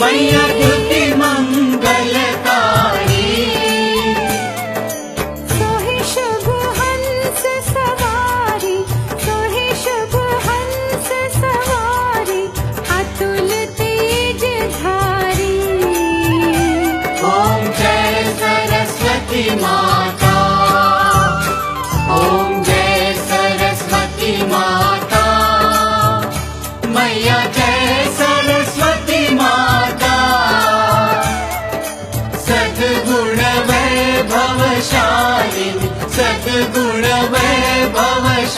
मैया द्युति मंगलकारी। सोहे शुभ हंस सवारी, सोहे शुभ हंस सवारी, अतुल तेज धारी। ओम जय सरस्वती माता, ओम जय सरस्वती माता, मैया जय सरस्वती माता। सद्गुण वैभवशालिनी, सद्गुण वैभवशालिनी,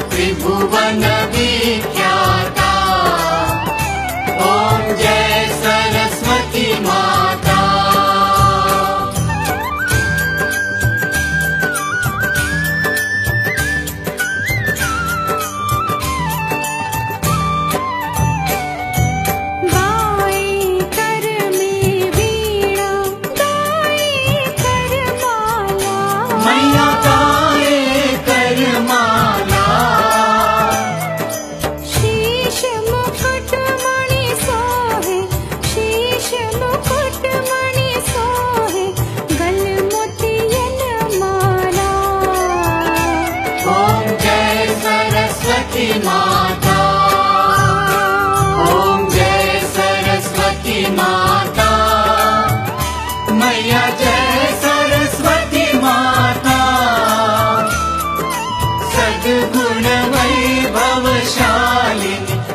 त्रिभुवन विख्याता। ओम जय सरस्वती माता। गाए कर में वीणा, गाए कर माला, मैया गाए कर माला। शीश मुकुट मणि सोहे, शीश मुकुट मणि सोहे, गल मोतियन माला। ओम जय सरस्वती माता, ओम जय सरस्वती माता, मैया जय सरस्वती माता। सद्गुण वैभवशालिनी,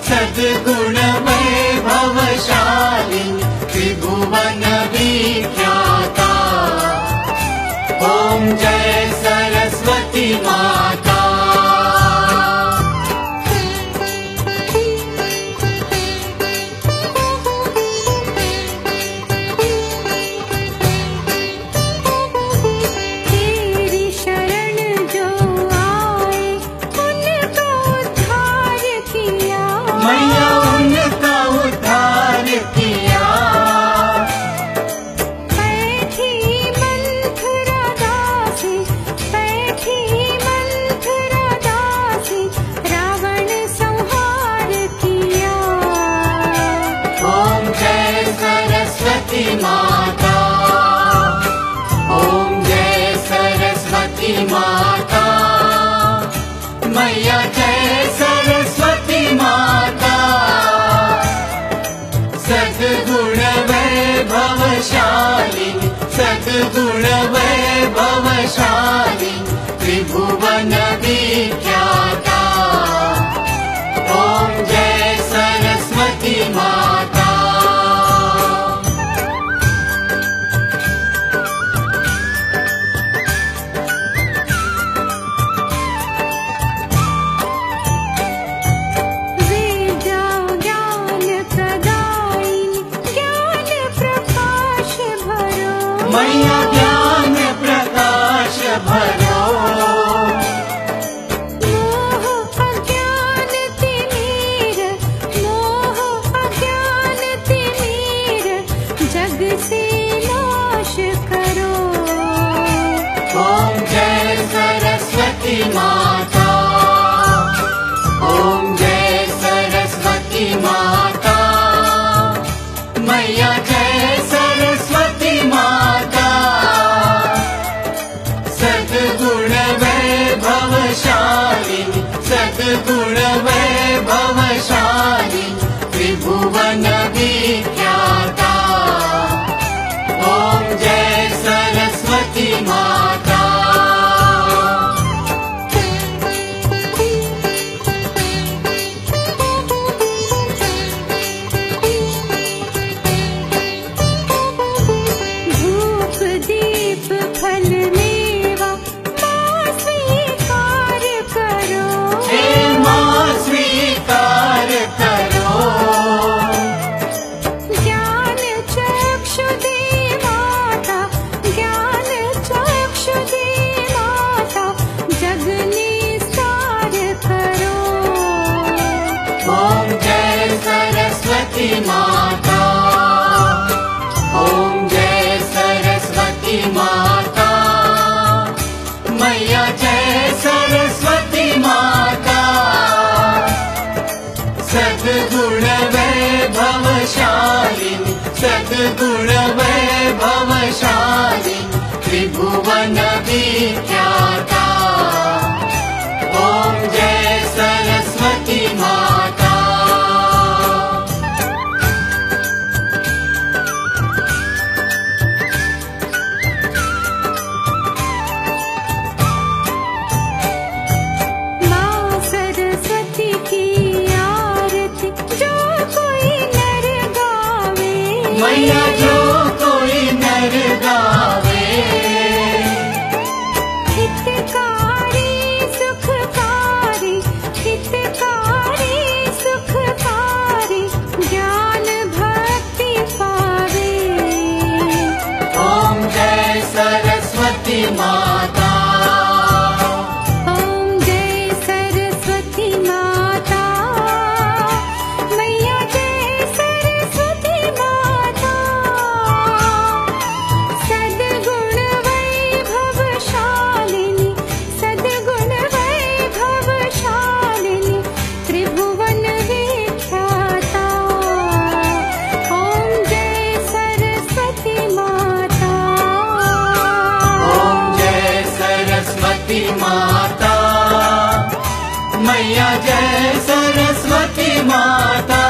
सद्गुण वैभवशालिनी, त्रिभुवन विख्याता। ओम जय सरस्वती माता। तेरी शरण जो आए, उनका उद्धार किया। मैया उनका उद्धार किया। बैठी मंथरा दासी, बैठी मंथरा दासी, रावण संहार किया। ओम जय सरस्वती माता, ओम जय सरस्वती माता, मैया जय सरस्वती माता। सद्गुण वैभवशालिनी, सद्गुण वैभवशालिनी, त्रिभुवन विख्याता। ओम जय सरस्वती माता। विद्या ज्ञान प्रदायिनी, ज्ञान प्रकाश भरो। मैया ज्ञान प्रकाश भरो। मोह अज्ञान तिमीर, मोह अज्ञान तिमीर, जग से नाश करो। ओम जय सरस्वती माता, ओम जय सरस्वती माता, मैया जय सरस्वती माता। भवशालिनी सद्गुण वैभवशालिनी त्रिभुवन विख्याता ओम जय सरस्वती माता। मैया जो कोई नर गावे हितकारी सुखकारी हितकारी सुखकारी ज्ञान भक्ति पावे ओम जय सरस्वती माता। ओम जय सरस्वती माता मैया जय सरस्वती माता सद्गुण वैभवशालिनी त्रिभुवन विख्याता ओम जय सरस्वती माता। ओम जय सरस्वती माता मैया जय सरस्वती माता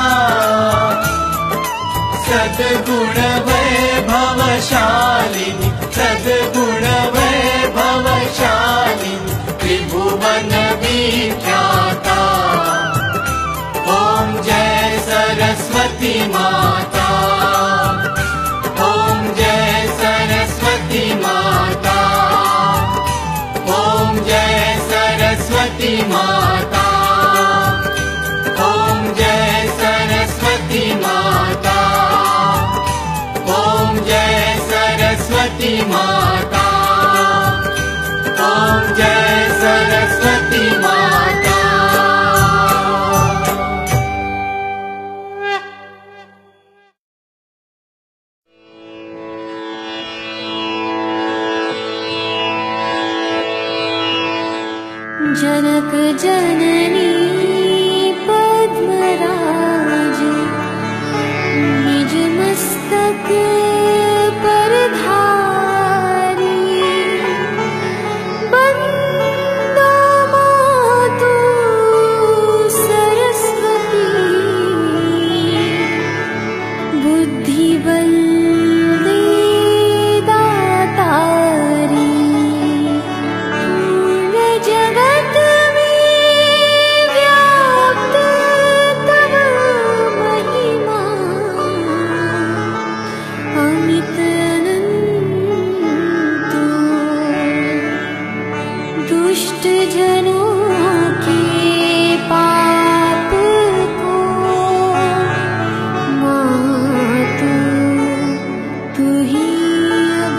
सद्गुण वैभवशालिनी वैभवशालिनी त्रिभुवन विख्याता ओम जय सरस्वती माता। ओम जय सरस्वती माता। ओम जय सरस्वती माता। ओम जय सरस्वती माता। ओम जय सरस्वती माता। ओम जय सरस्वती माता। जनक जननी पद्मराज निज मस्तक पर धारी बंदो मातु सरस्वती बुद्धि बल दे दातारी जगत में व्याप्त तव महिमा अमित अनंत दुष्ट जनों के पाप को मातु तू ही अब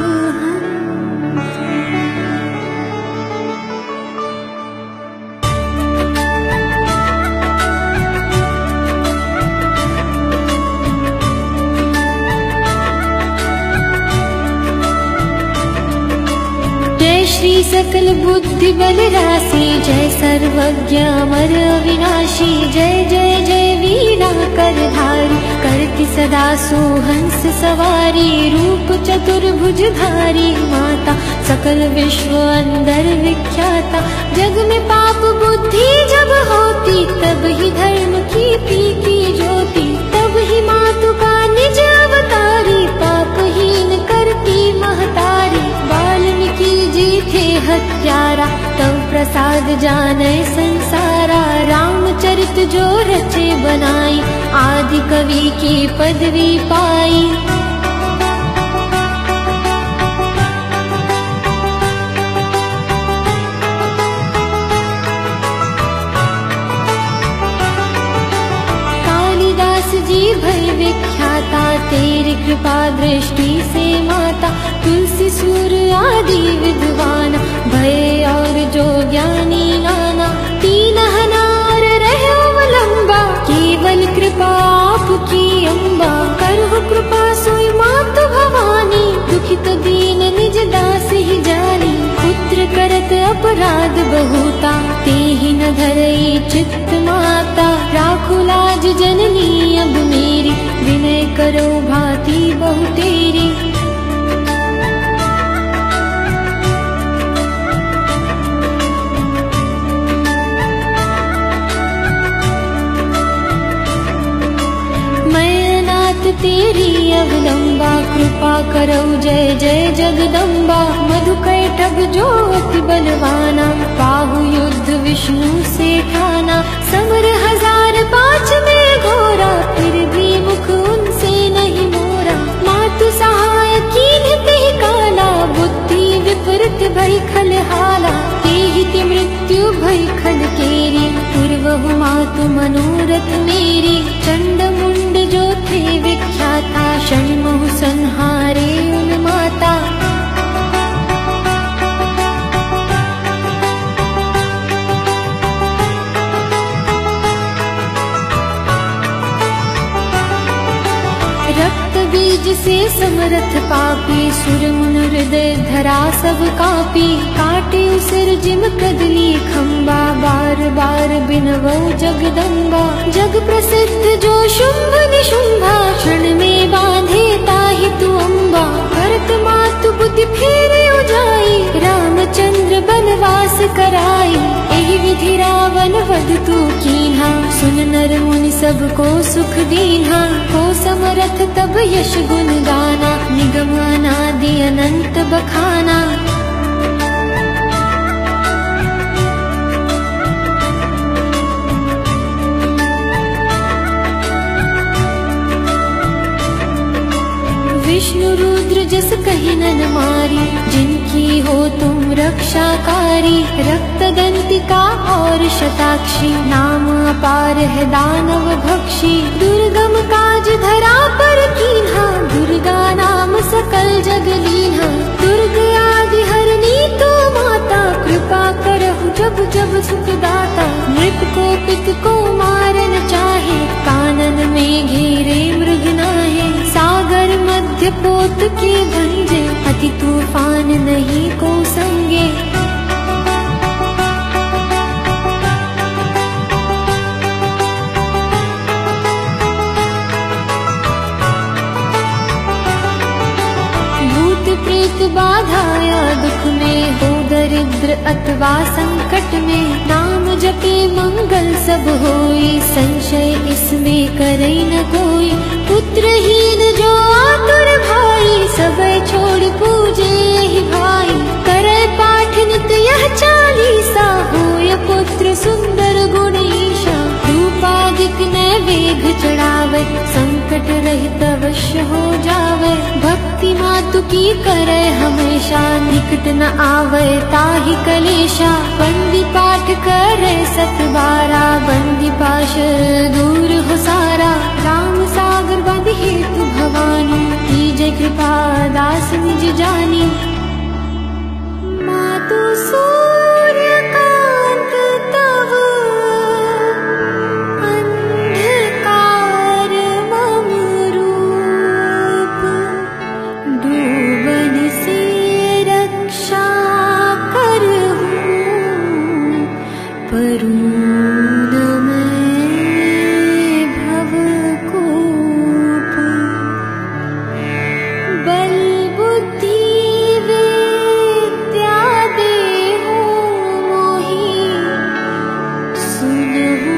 श्री सकल बुद्धि बल राशि जय सर्वज्ञ अमर अविनाशी जय जय जय वीणा करधारी करति सदा सुहंस सवारी रूप चतुर्भुज धारी माता सकल विश्व अंदर विख्याता जग में पाप बुद्धि जब होती तब ही धर्म की पीती ज्योति तब ही मातु का निज अवतारी पापहीन करती महतारी वाल्मीकि जी थे हत्यारा तब प्रसाद जाने संसारा रामचरित जो रचे बनाई आदि कवि की पदवी पाई जी भय विख्याता तेरी कृपा दृष्टि से माता तुलसी सूर आदि विद्वान भय और जो ज्ञानी नाना तीन हनार रहे अवलंबा केवल कृपा आपकी अम्बा करहु कृपा सोई मातु भवानी दुखित दीन निज दास ही जानी पुत्र करत अपराध बहुता तेहि न धरई चित्त माता राखु लाज जननी अब मेरी विनय करो भांति बहु तेरी। तेरी अवलंबा कृपा करो जय जय जगदम्बा। मधुकैटभ जो अति बलवाना, बाहु युद्ध विष्णु से ठाना। समर 1005 में घोरा, फिर भी मुख उनसे नहीं मोरा। मातु सहाय कीन्ह ही काला, बुद्धि विपरीत भई खलहाला। तेहि मृत्यु भई खल केरी, पूर्वहु मातु मनोरथ मेरी। चंड मुंड जो थे विख्याता, षण्मुख संहारे उन माता। रक्त बीज से समरथ पापी, सुर मुन हृदय धरा सब कापी। काटे उसिर जिम कदली खम्बा, बार बार बिनवो जगदम्बा। जग प्रसिद्ध जो शुंभ निशुंभा, क्षण में बांधे ताहि तु अम्बा। भरत मातु बुद्धि फेरे उजाई, रामचंद्र बनवास कराई। एहि विधि रावण वध तू कीन्हा, सुन नर मुनि सबको सुख दीन्हा। को समरथ तब यश गुण गाना, निगम अनादि अनंत बखाना। विष्णु रुद्र जस कहि नन मारी, जिनकी हो तुम रक्षाकारी। रक्त दंतिका और शताक्षी, नाम अपार है दानव भक्षी। दुर्गम काज धरा पर कीन्हा, दुर्गा नाम सकल जग लीन्हा। दुर्ग आदि हरनी तो माता, कृपा करहु जब जब सुख दाता। नृप को पित को मारन चाहे, कानन में घेरे मृग नाहे। सागर मध्य पोत के भंजे, अति तूफान नहीं को संगे। भूत प्रेत बाधाया दुख में, हो दरिद्र अथवा संकट में। नाम जपे मंगल सब होई, संशय इसमें करे न कोई। पुत्रहीन जो आतुर भाई, सब छोड़ पूजे ही भाई। करे पाठ नित यह चालीसा, होय पुत्र सुंदर गुण ईशा। धूपादिक नैवेद्य चढ़ावे, संकट रहित अवश्य हो जावे। भक्ति मातु की करे हमेशा, निकट न आवे ताहि कलेशा। बंदी पाठ करे 7/12, बंदी पाश दूर हो सारा। राम सागर बंद हेतु भवानी, कीजय कृपा दास निज जानी। मातु सूर्यकांत तव, अंधकार मम रूप। डूबन से रक्षा करहु, परू न मैं भवकूप। बल बुद्धि विद्या देहु मोहि, सुनहु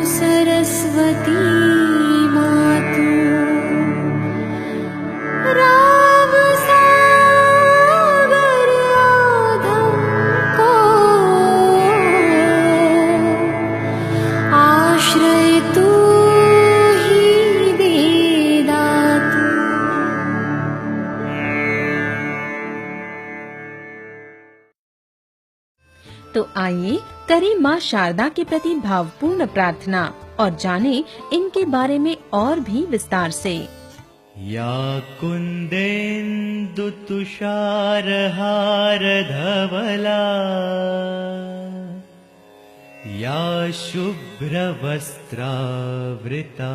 सरस्वती मातु। राव सागर आधम को, आश्रय तू ही दे दातु। तो आइए करें माँ शारदा के प्रति भावपूर्ण प्रार्थना और जानें इनके बारे में और भी विस्तार से। या कुन्देन्दु तुषारहार धवला, या शुभ्रवस्त्रावृता,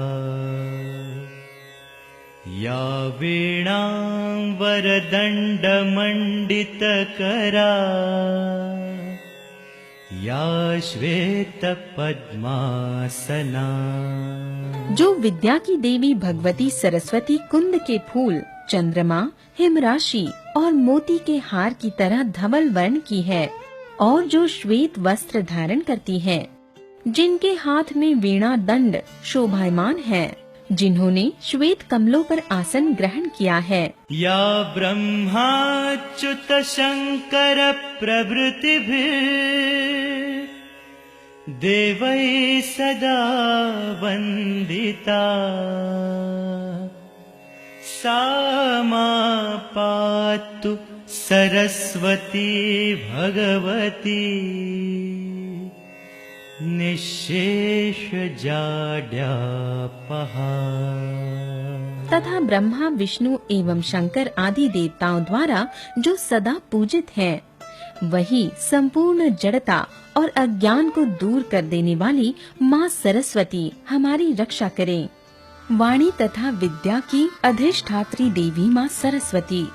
या वीणांवरदण्डमण्डितकरा, या श्वेत पद्मासना। जो विद्या की देवी भगवती सरस्वती कुंद के फूल, चंद्रमा, हिमराशि और मोती के हार की तरह धवल वर्ण की है और जो श्वेत वस्त्र धारण करती है, जिनके हाथ में वीणा दंड शोभायमान है, जिन्होंने श्वेत कमलों पर आसन ग्रहण किया है। या ब्रह्माच्युत शंकर प्रभृतिभिः देवैः सदा वन्दिता, सा मां पातु सरस्वती भगवती निःशेष जाड्यापहा। तथा ब्रह्मा, विष्णु एवं शंकर आदि देवताओं द्वारा जो सदा पूजित हैं, वही संपूर्ण जड़ता और अज्ञान को दूर कर देने वाली माँ सरस्वती हमारी रक्षा करें। वाणी तथा विद्या की अधिष्ठात्री देवी माँ सरस्वती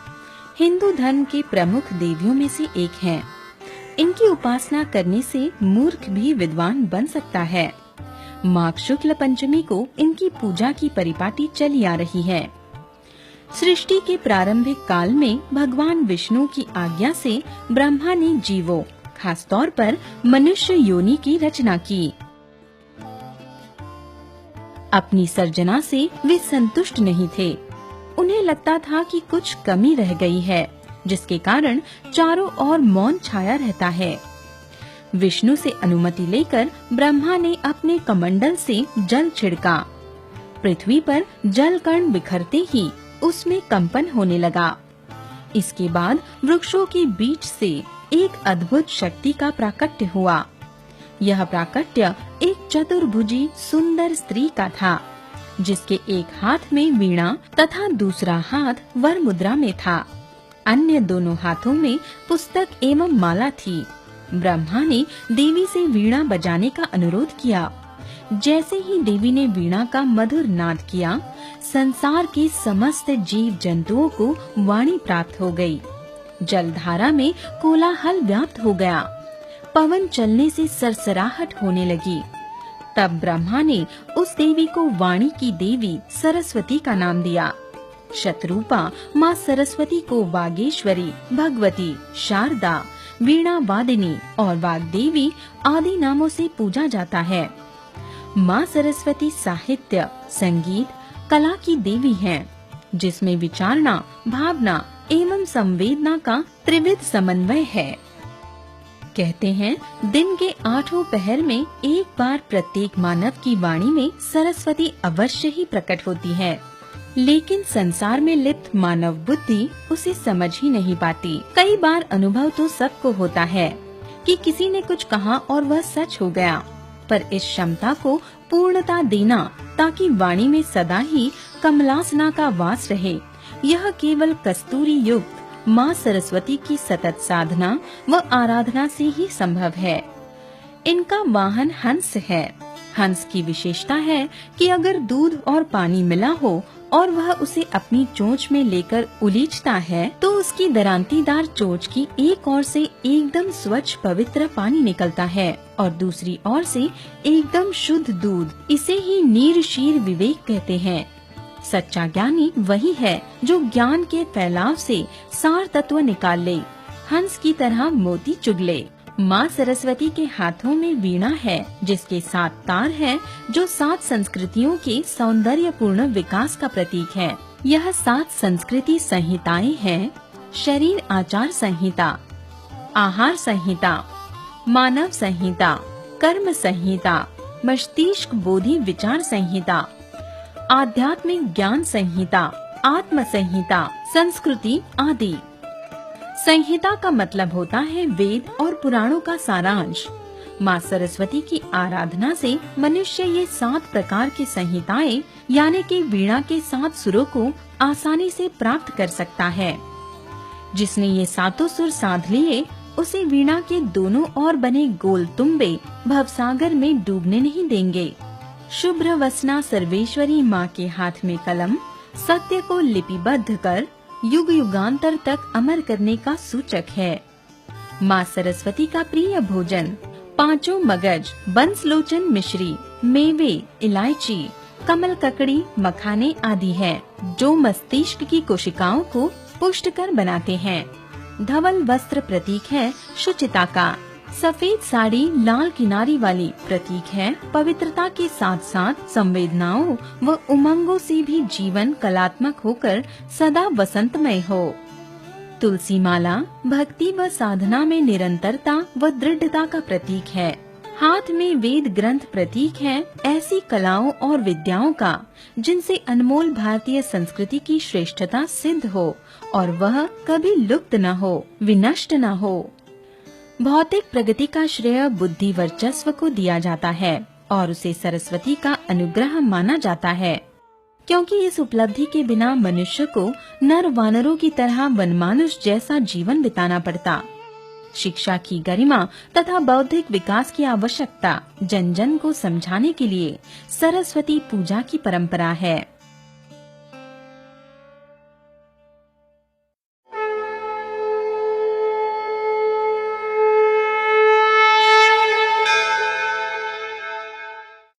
हिंदू धर्म के प्रमुख देवियों में से एक हैं। इनकी उपासना करने से मूर्ख भी विद्वान बन सकता है। माघ शुक्ल पंचमी को इनकी पूजा की परिपाटी चली आ रही है। सृष्टि के प्रारंभिक काल में भगवान विष्णु की आज्ञा से ब्रह्मा ने जीवों, खासतौर पर मनुष्य योनि की रचना की। अपनी सर्जना से वे संतुष्ट नहीं थे। उन्हें लगता था कि कुछ कमी रह गई है, जिसके कारण चारों ओर मौन छाया रहता है। विष्णु से अनुमति लेकर ब्रह्मा ने अपने कमंडल से जल छिड़का। पृथ्वी पर जल कण बिखरते ही उसमें कंपन होने लगा। इसके बाद वृक्षों के बीच से एक अद्भुत शक्ति का प्राकट्य हुआ। यह प्राकट्य एक चतुर्भुजी सुंदर स्त्री का था, जिसके एक हाथ में वीणा तथा दूसरा हाथ वर मुद्रा में था। अन्य दोनों हाथों में पुस्तक एवं माला थी। ब्रह्मा ने देवी से वीणा बजाने का अनुरोध किया। जैसे ही देवी ने वीणा का मधुर नाद किया, संसार के समस्त जीव जंतुओं को वाणी प्राप्त हो गई। जलधारा में कोलाहल व्याप्त हो गया। पवन चलने से सरसराहट होने लगी। तब ब्रह्मा ने उस देवी को वाणी की देवी सरस्वती का नाम दिया। शतरूपा माँ सरस्वती को वागेश्वरी, भगवती, शारदा, वीणा वादिनी और वाग्देवी आदि नामों से पूजा जाता है। माँ सरस्वती साहित्य, संगीत, कला की देवी हैं, जिसमें विचारना, भावना एवं संवेदना का त्रिविध समन्वय है। कहते हैं, दिन के 8 पहर में एक बार प्रत्येक मानव की वाणी में सरस्वती अवश्य ही प्रकट होती है, लेकिन संसार में लिप्त मानव बुद्धि उसे समझ ही नहीं पाती। कई बार अनुभव तो सबको होता है कि किसी ने कुछ कहा और वह सच हो गया, पर इस क्षमता को पूर्णता देना ताकि वाणी में सदा ही कमलासना का वास रहे, यह केवल कस्तूरी युक्त माँ सरस्वती की सतत साधना व आराधना से ही संभव है। इनका वाहन हंस है। हंस की विशेषता है कि अगर दूध और पानी मिला हो और वह उसे अपनी चोंच में लेकर उलीचता है, तो उसकी दरांतीदार चोंच की एक ओर से एकदम स्वच्छ पवित्र पानी निकलता है और दूसरी ओर से एकदम शुद्ध दूध। इसे ही नीर शीर विवेक कहते हैं। सच्चा ज्ञानी वही है जो ज्ञान के फैलाव से सार तत्व निकाल ले, हंस की तरह मोती चुग ले। माँ सरस्वती के हाथों में वीणा है, जिसके 7 तार हैं, जो 7 संस्कृतियों के सौंदर्यपूर्ण विकास का प्रतीक है। यह 7 संस्कृति संहिताएं हैं: शरीर आचार संहिता, आहार संहिता, मानव संहिता, कर्म संहिता, मस्तिष्क बोधि विचार संहिता, आध्यात्मिक ज्ञान संहिता, आत्म संहिता, संस्कृति आदि। संहिता का मतलब होता है वेद और पुराणों का सारांश। माँ सरस्वती की आराधना से मनुष्य ये 7 प्रकार की संहिताएं यानी कि वीणा के 7 सुरों को आसानी से प्राप्त कर सकता है। जिसने ये 7 सुर साध लिए, उसे वीणा के दोनों ओर बने गोल तुम्बे भवसागर में डूबने नहीं देंगे। शुभ्र वसना सर्वेश्वरी माँ के हाथ में कलम सत्य को लिपिबद्ध कर युग युगांतर तक अमर करने का सूचक है। माँ सरस्वती का प्रिय भोजन पांचों मगज, बंसलोचन मिश्री, मेवे, इलायची, कमल ककड़ी, मखाने आदि हैं, जो मस्तिष्क की कोशिकाओं को पुष्टकर बनाते हैं। धवल वस्त्र प्रतीक है शुचिता का। सफेद साड़ी लाल किनारी वाली प्रतीक है पवित्रता के साथ साथ संवेदनाओं व उमंगों से भी जीवन कलात्मक होकर सदा वसंतमय हो। तुलसी माला भक्ति व साधना में निरंतरता व दृढ़ता का प्रतीक है। हाथ में वेद ग्रंथ प्रतीक है ऐसी कलाओं और विद्याओं का जिनसे अनमोल भारतीय संस्कृति की श्रेष्ठता सिद्ध हो और वह कभी लुप्त न हो, विनष्ट न हो। भौतिक प्रगति का श्रेय बुद्धि वर्चस्व को दिया जाता है और उसे सरस्वती का अनुग्रह माना जाता है, क्योंकि इस उपलब्धि के बिना मनुष्य को नर वानरों की तरह वनमानुष जैसा जीवन बिताना पड़ता। शिक्षा की गरिमा तथा बौद्धिक विकास की आवश्यकता जन जन को समझाने के लिए सरस्वती पूजा की परंपरा है।